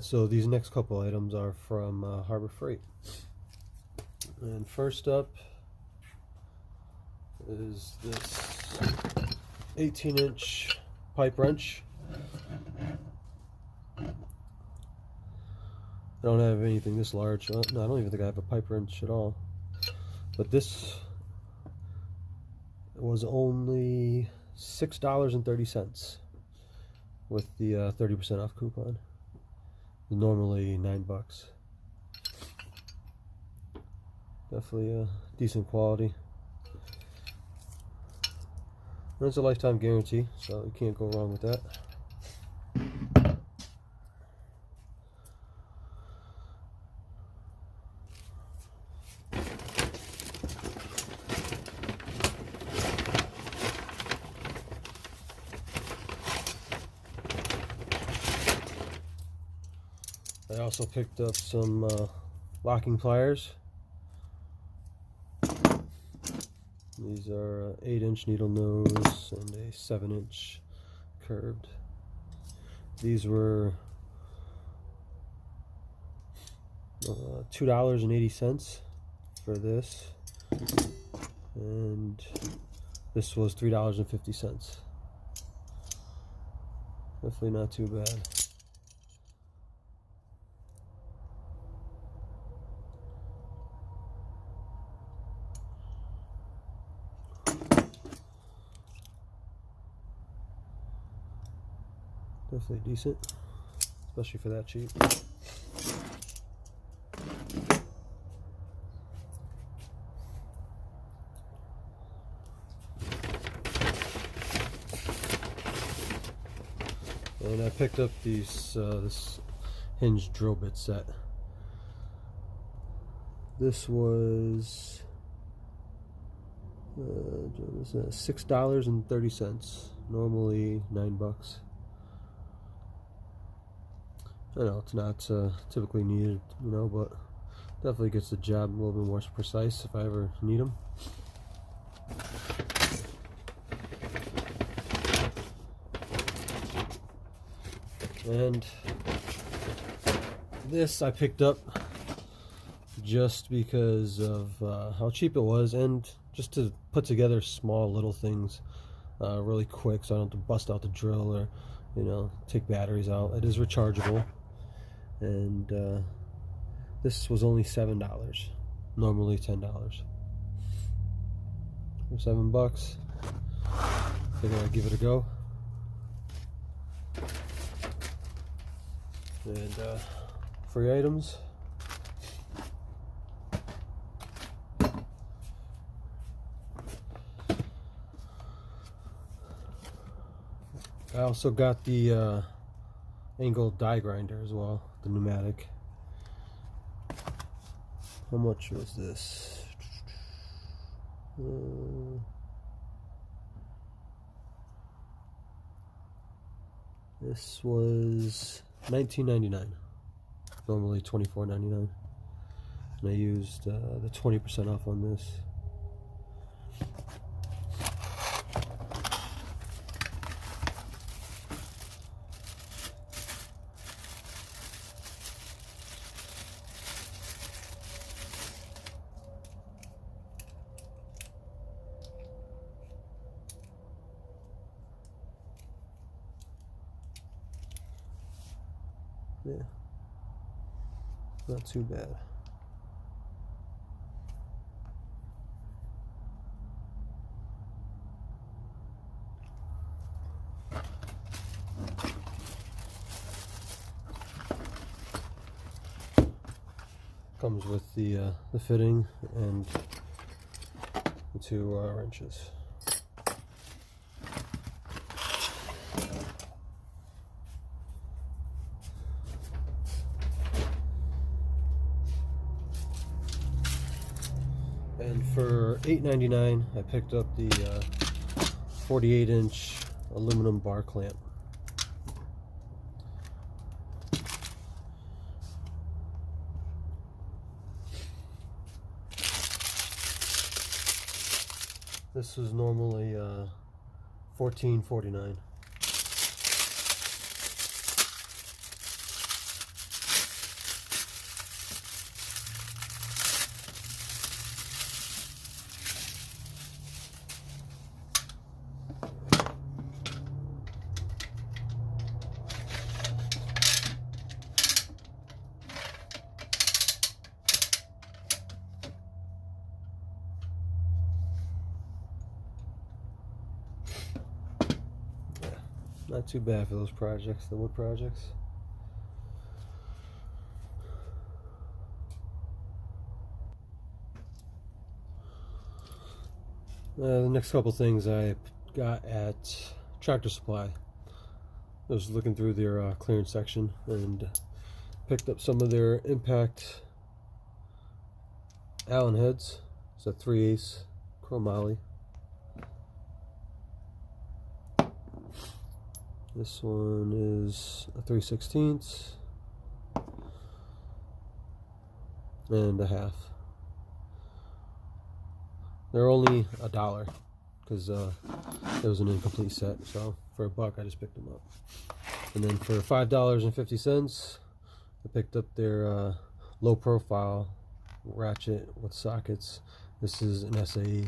So these next couple items are from Harbor Freight. And first up is this 18-inch pipe wrench. I don't have anything this large. No, I don't even think I have a pipe wrench at all. But this was only $6.30 with the 30% off coupon. Normally $9. Definitely decent quality. There's a lifetime guarantee, so you can't go wrong with that. I also picked up some locking pliers. These are 8-inch needle nose and a 7-inch curved. These were $2.80 for this, and this was $3.50. Definitely not too bad. Definitely decent, especially for that cheap. And I picked up these this hinge drill bit set. This was $6.30. Normally $9. I know it's not typically needed, you know, but definitely gets the job a little bit more precise if I ever need them. And this I picked up just because of how cheap it was, and just to put together small little things really quick, so I don't have to bust out the drill or, you know, take batteries out. It is rechargeable. And this was only $7, normally $10. For $7, figured I'd give it a go. And free items. I also got the angle die grinder as well, the pneumatic. How much was this? This was $19.99. Normally $24.99. And I used the 20% off on this. Yeah, not too bad. Comes with the fitting and the two wrenches. And for $8.99, I picked up the 48-inch aluminum bar clamp. This was normally $14.49. Yeah, not too bad for those projects, the wood projects. The next couple things I got at Tractor Supply. I was looking through their clearance section and picked up some of their impact Allen heads. It's a 3/8 chromoly. This one is a 3/16 and a half. They're only $1 because it was an incomplete set. So for $1, I just picked them up. And then for $5.50, I picked up their low profile ratchet with sockets. This is an SAE.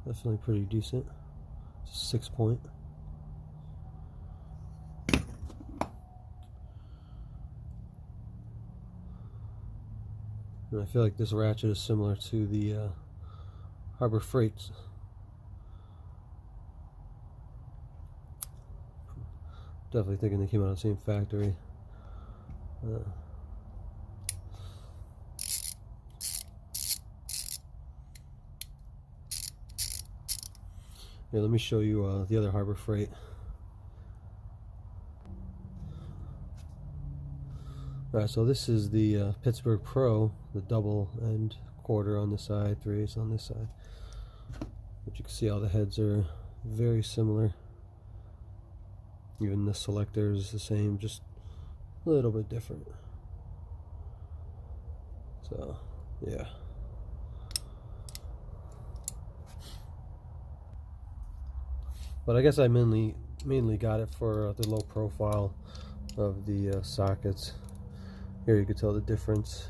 Definitely pretty decent. It's a 6-point. And I feel like this ratchet is similar to the Harbor Freight. Definitely thinking they came out of the same factory. Here, let me show you the other Harbor Freight. Alright, so this is the Pittsburgh Pro, the double end quarter on this side, 3/8 on this side. But you can see how the heads are very similar. Even the selector is the same, just a little bit different. So, yeah. But I guess I mainly got it for the low profile of the sockets. Here you can tell the difference.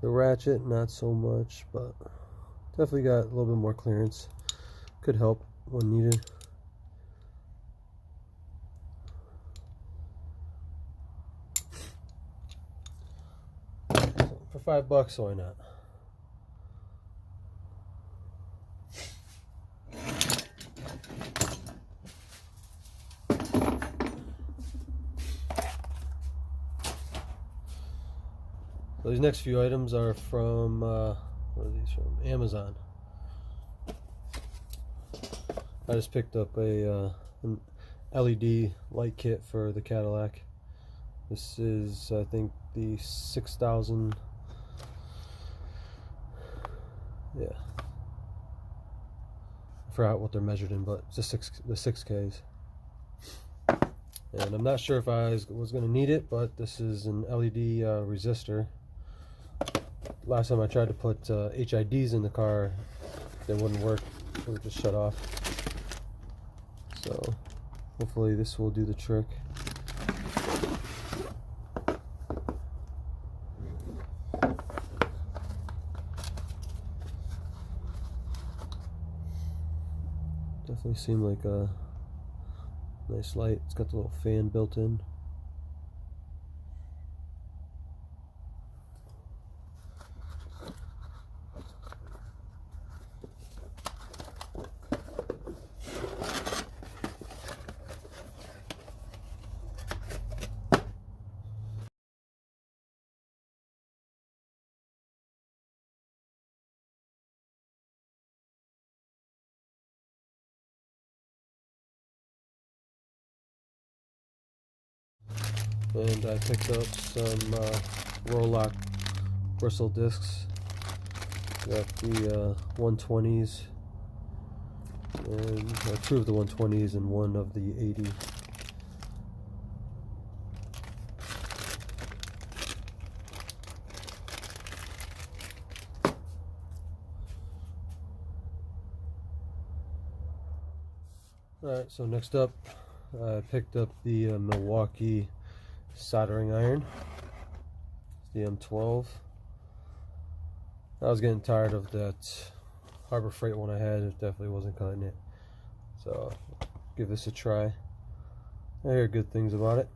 The ratchet, not so much, but definitely got a little bit more clearance. Could help when needed. So for $5, why not? So these next few items are from, what are these from? Amazon. I just picked up an LED light kit for the Cadillac. This is, I think, the 6,000. Yeah. I forgot what they're measured in, but it's the 6Ks. And I'm not sure if I was going to need it, but this is an LED resistor. Last time I tried to put HIDs in the car, they wouldn't work. It would just shut off. So hopefully this will do the trick. Definitely seemed like a nice light. It's got the little fan built in. And I picked up some Roll-Lock bristle discs. Got the 120s, and 2 of the 120s and 1 of the 80. Alright, so next up, I picked up the Milwaukee soldering iron. It's the M12. I was getting tired of that Harbor Freight one I had. It definitely wasn't cutting it. So give this a try. I hear good things about it.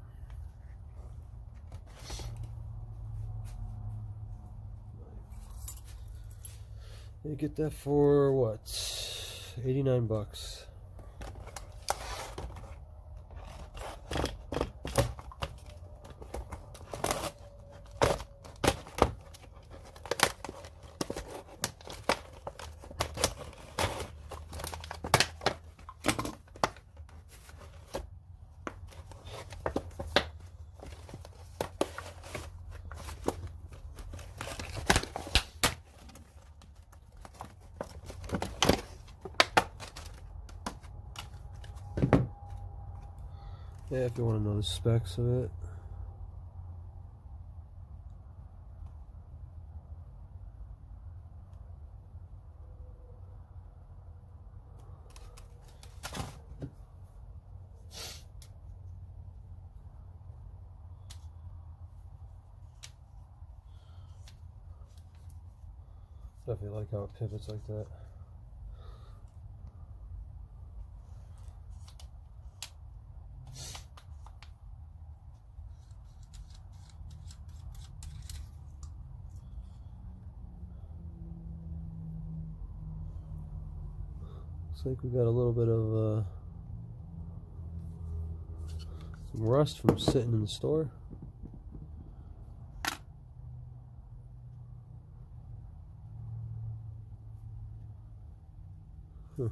You get that for what? 89 bucks. Yeah, if you want to know the specs of it. Definitely like how it pivots like that. Looks like we got a little bit of some rust from sitting in the store. Huh.